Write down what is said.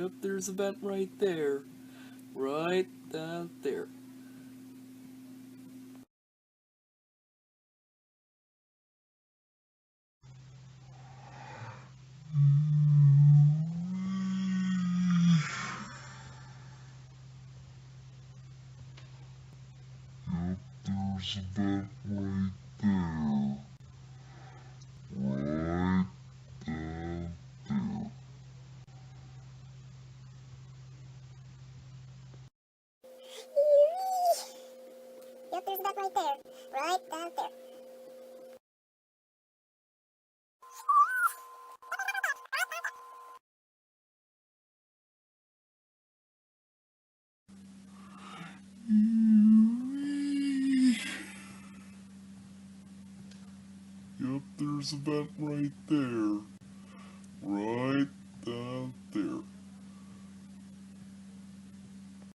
Yep, there's a vent right there. Right down there. Yep, there's a vent right there. Right down there. Yep, there's a vent right there. Right down there. Yep, there's a vent right there.